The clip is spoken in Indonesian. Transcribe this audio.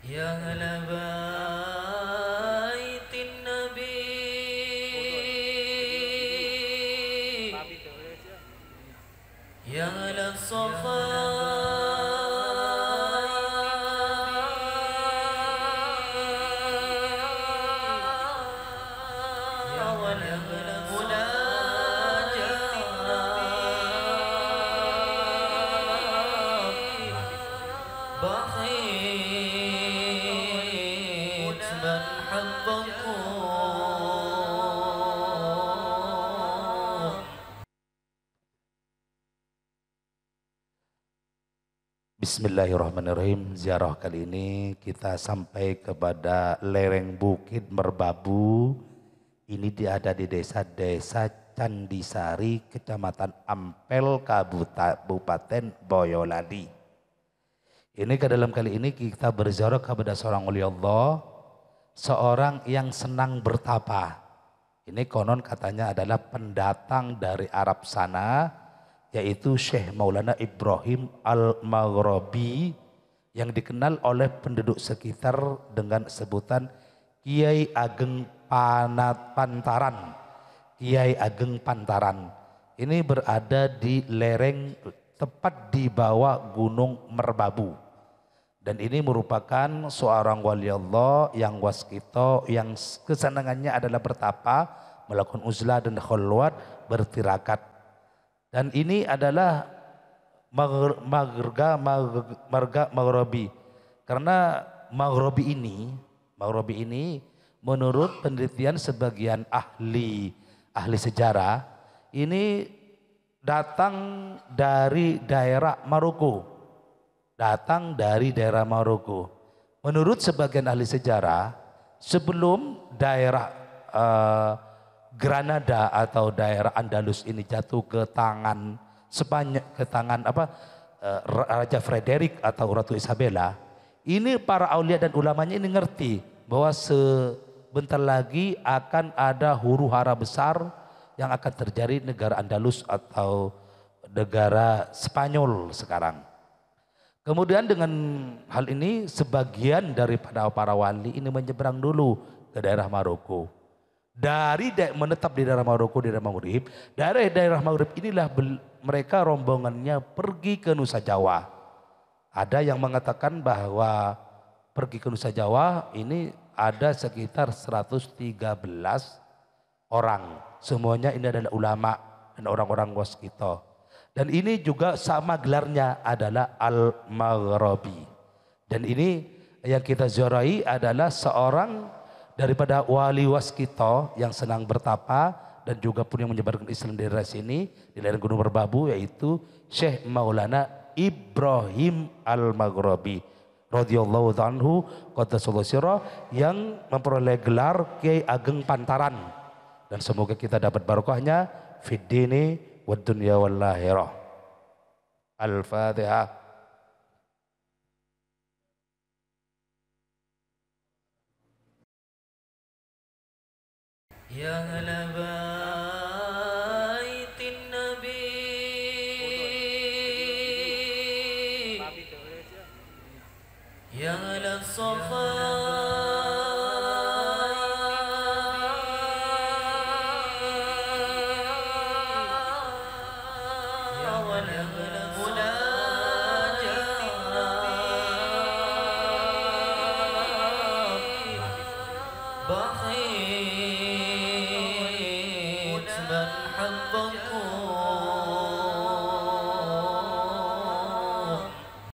يا أهل بيت النبي يا أهل الصفا بقيت من حبكم. Bismillahirrahmanirrahim. Ziarah kali ini kita sampai kepada lereng Bukit Merbabu. Ini ada di desa Candisari, Kecamatan Ampel, Kabupaten Boyolali. Ini ke dalam kali ini kita berziarah kepada seorang wali Allah, seorang yang senang bertapa. Ini konon katanya adalah pendatang dari Arab sana, yaitu Syekh Maulana Ibrahim Al-Maghrabi, yang dikenal oleh penduduk sekitar dengan sebutan Kiai Ageng Pantaran. Kiai Ageng Pantaran ini berada di lereng tepat di bawah Gunung Merbabu, dan ini merupakan seorang wali Allah yang waskito, yang kesenangannya adalah bertapa, melakukan uzlah dan khulwat, bertirakat. Dan ini adalah marga Maghrabi, karena Maghrabi ini menurut penelitian sebagian ahli sejarah ini datang dari daerah Maroko. Menurut sebagian ahli sejarah, sebelum daerah Granada atau daerah Andalus ini jatuh ke tangan Raja Frederick atau Ratu Isabella, ini para aulia dan ulamanya ini ngerti bahwa sebentar lagi akan ada huru hara besar yang akan terjadi negara Andalus atau negara Spanyol sekarang. Kemudian dengan hal ini sebagian daripada para wali ini menyeberang dulu ke daerah Maroko. Menetap di daerah Maroko, di daerah Maghrib. Dari daerah Maghrib inilah mereka rombongannya pergi ke Nusa Jawa. Ada yang mengatakan bahwa pergi ke Nusa Jawa ini ada sekitar 113 orang. Semuanya ini adalah ulama dan orang-orang waskito. Dan ini juga sama gelarnya adalah Al-Maghrabi. Dan ini yang kita ziarahi adalah seorang daripada wali waskito yang senang bertapa dan juga pun yang menyebarkan Islam di daerah sini, di lereng Gunung Merbabu, yaitu Syekh Maulana Ibrahim Al-Maghrabi radhiyallahu anhu qaddasallahu sirrah, yang memperoleh gelar Kiai Ageng Pantaran. Dan semoga kita dapat barokahnya fid dini wad dunya wal akhirah. Al-Fatihah. يا أهل بيت النبي يا أهل الصفا بقيت من